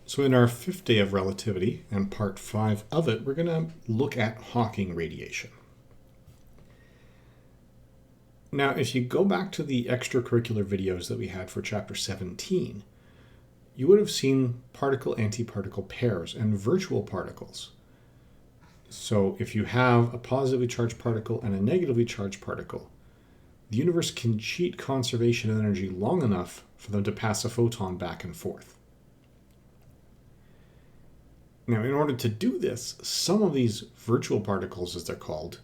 So in our fifth day of relativity and part 5 of it, we're going to look at Hawking radiation. Now, if you go back to the extracurricular videos that we had for chapter 17, you would have seen particle-antiparticle pairs and virtual particles. So if you have a positively charged particle and a negatively charged particle, the universe can cheat conservation of energy long enough for them to pass a photon back and forth. Now, in order to do this, some of these virtual particles, as they're called,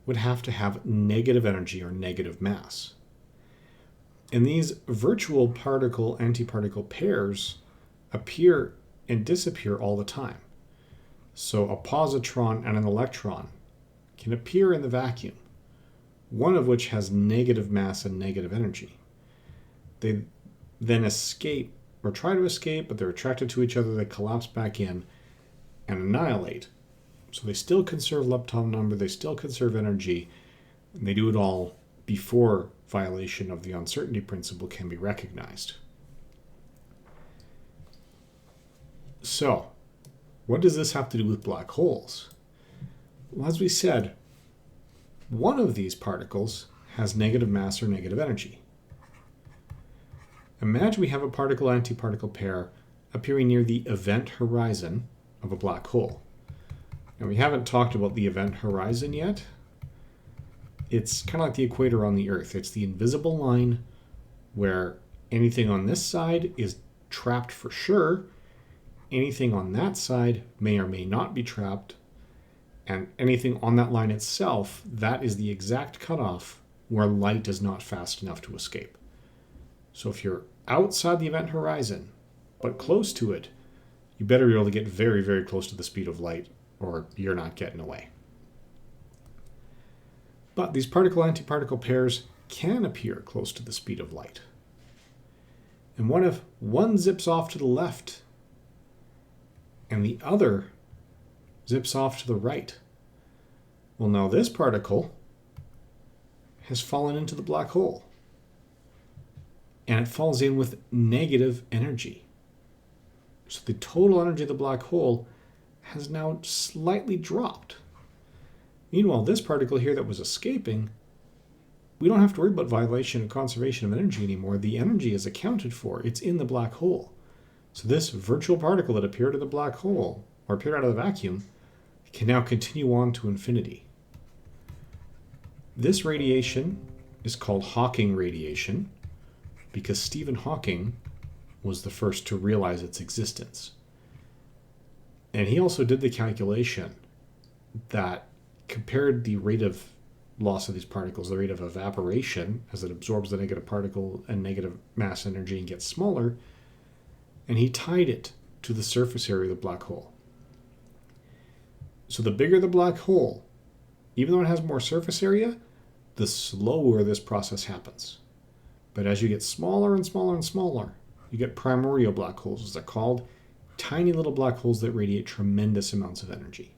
would have to have negative energy or negative mass. And these virtual particle-antiparticle pairs appear and disappear all the time. So a positron and an electron can appear in the vacuum, one of which has negative mass and negative energy. They then escape or try to escape, but they're attracted to each other, they collapse back in and annihilate. So they still conserve lepton number, they still conserve energy, and they do it all before violation of the uncertainty principle can be recognized. So, what does this have to do with black holes? Well, as we said, one of these particles has negative mass or negative energy. Imagine we have a particle-antiparticle pair appearing near the event horizon of a black hole. Now, we haven't talked about the event horizon yet. It's kind of like the equator on the Earth. It's the invisible line where anything on this side is trapped for sure. Anything on that side may or may not be trapped. And anything on that line itself, that is the exact cutoff where light is not fast enough to escape. So if you're outside the event horizon, but close to it, you better be able to get very, very close to the speed of light, or you're not getting away. But these particle-antiparticle pairs can appear close to the speed of light. And what if one zips off to the left and the other zips off to the right? Well, now this particle has fallen into the black hole, and it falls in with negative energy. So the total energy of the black hole has now slightly dropped. Meanwhile, this particle here that was escaping, we don't have to worry about violation of conservation of energy anymore. The energy is accounted for. It's in the black hole. So this virtual particle that appeared in the black hole, or appeared out of the vacuum, can now continue on to infinity. This radiation is called Hawking radiation because Stephen Hawking was the first to realize its existence. And he also did the calculation that compared the rate of loss of these particles, the rate of evaporation as it absorbs the negative particle and negative mass energy and gets smaller, and he tied it to the surface area of the black hole. So the bigger the black hole, even though it has more surface area, the slower this process happens. But as you get smaller and smaller and smaller, you get primordial black holes, as they're called, tiny little black holes that radiate tremendous amounts of energy,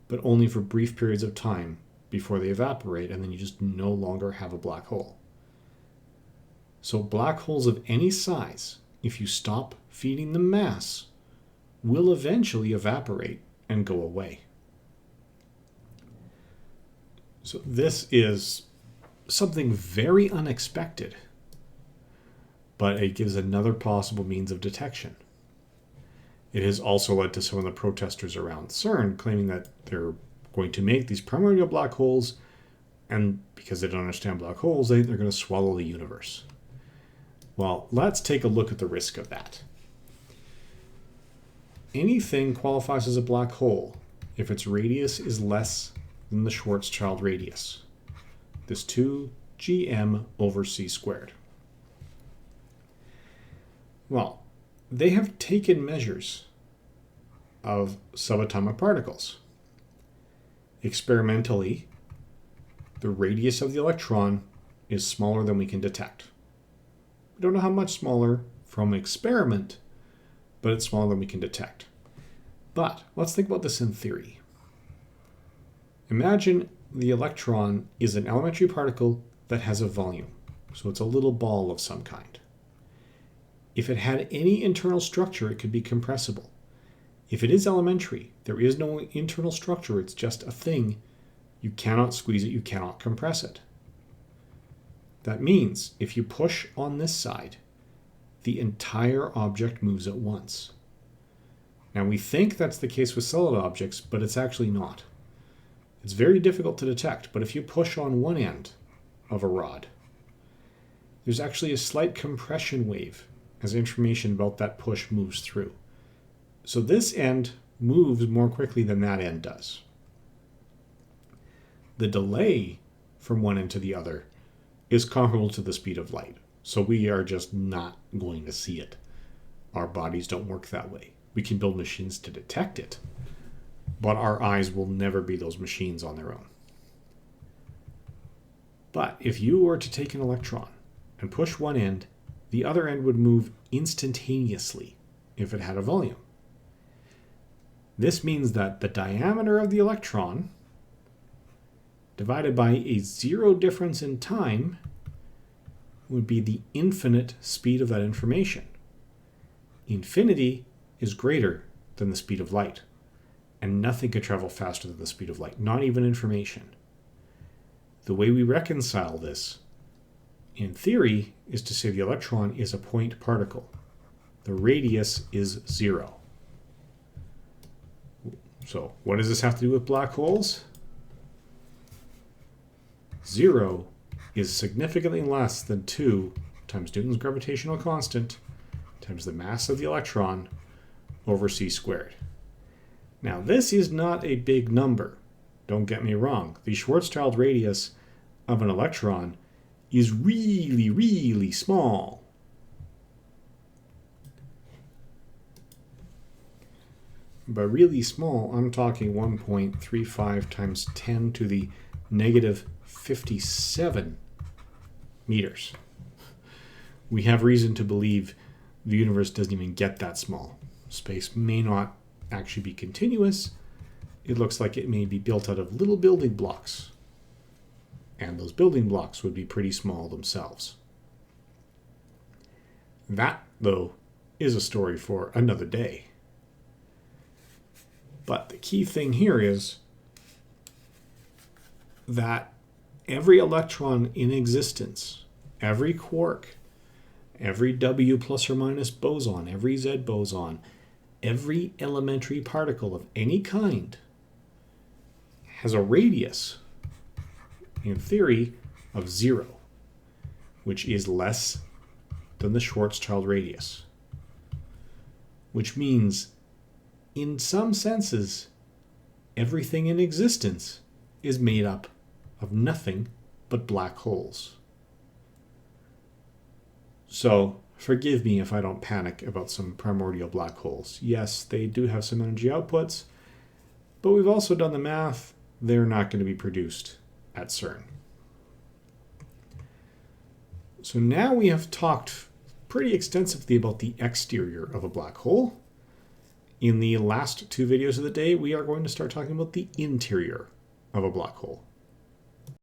but only for brief periods of time before they evaporate, and then you just no longer have a black hole. So black holes of any size, if you stop feeding them mass, will eventually evaporate and go away. So this is something very unexpected, but it gives another possible means of detection. It has also led to some of the protesters around CERN claiming that they're going to make these primordial black holes, and because they don't understand black holes, they're going to swallow the universe. Well, let's take a look at the risk of that. Anything qualifies as a black hole if its radius is less than the Schwarzschild radius, this 2gm over c squared. Well, they have taken measures of subatomic particles. Experimentally, the radius of the electron is smaller than we can detect. We don't know how much smaller from experiment, but it's smaller than we can detect. But let's think about this in theory. Imagine the electron is an elementary particle that has a volume, so it's a little ball of some kind. If it had any internal structure, it could be compressible. If it is elementary, there is no internal structure, it's just a thing. You cannot squeeze it, you cannot compress it. That means if you push on this side, the entire object moves at once. Now we think that's the case with solid objects, but it's actually not. It's very difficult to detect, but if you push on one end of a rod, there's actually a slight compression wave as information about that push moves through. So this end moves more quickly than that end does. The delay from one end to the other is comparable to the speed of light. So we are just not going to see it. Our bodies don't work that way. We can build machines to detect it, but our eyes will never be those machines on their own. But if you were to take an electron and push one end, the other end would move instantaneously if it had a volume. This means that the diameter of the electron divided by a zero difference in time would be the infinite speed of that information. Infinity is greater than the speed of light, and nothing could travel faster than the speed of light, not even information. The way we reconcile this, in theory, is to say the electron is a point particle. The radius is 0. So what does this have to do with black holes? 0 is significantly less than 2 times Newton's gravitational constant times the mass of the electron over c squared. Now this is not a big number. Don't get me wrong. The Schwarzschild radius of an electron is really, really small. By really small, I'm talking 1.35 times 10 to the negative 57 meters. We have reason to believe the universe doesn't even get that small. Space may not actually be continuous. It looks like it may be built out of little building blocks. And those building blocks would be pretty small themselves. That, though, is a story for another day. But the key thing here is that every electron in existence, every quark, every W plus or minus boson, every Z boson, every elementary particle of any kind has a radius, in theory, of 0, which is less than the Schwarzschild radius. Which means, in some senses, everything in existence is made up of nothing but black holes. So, forgive me if I don't panic about some primordial black holes. Yes, they do have some energy outputs, but we've also done the math. They're not going to be produced at CERN. So now we have talked pretty extensively about the exterior of a black hole. In the last 2 videos of the day, we are going to start talking about the interior of a black hole.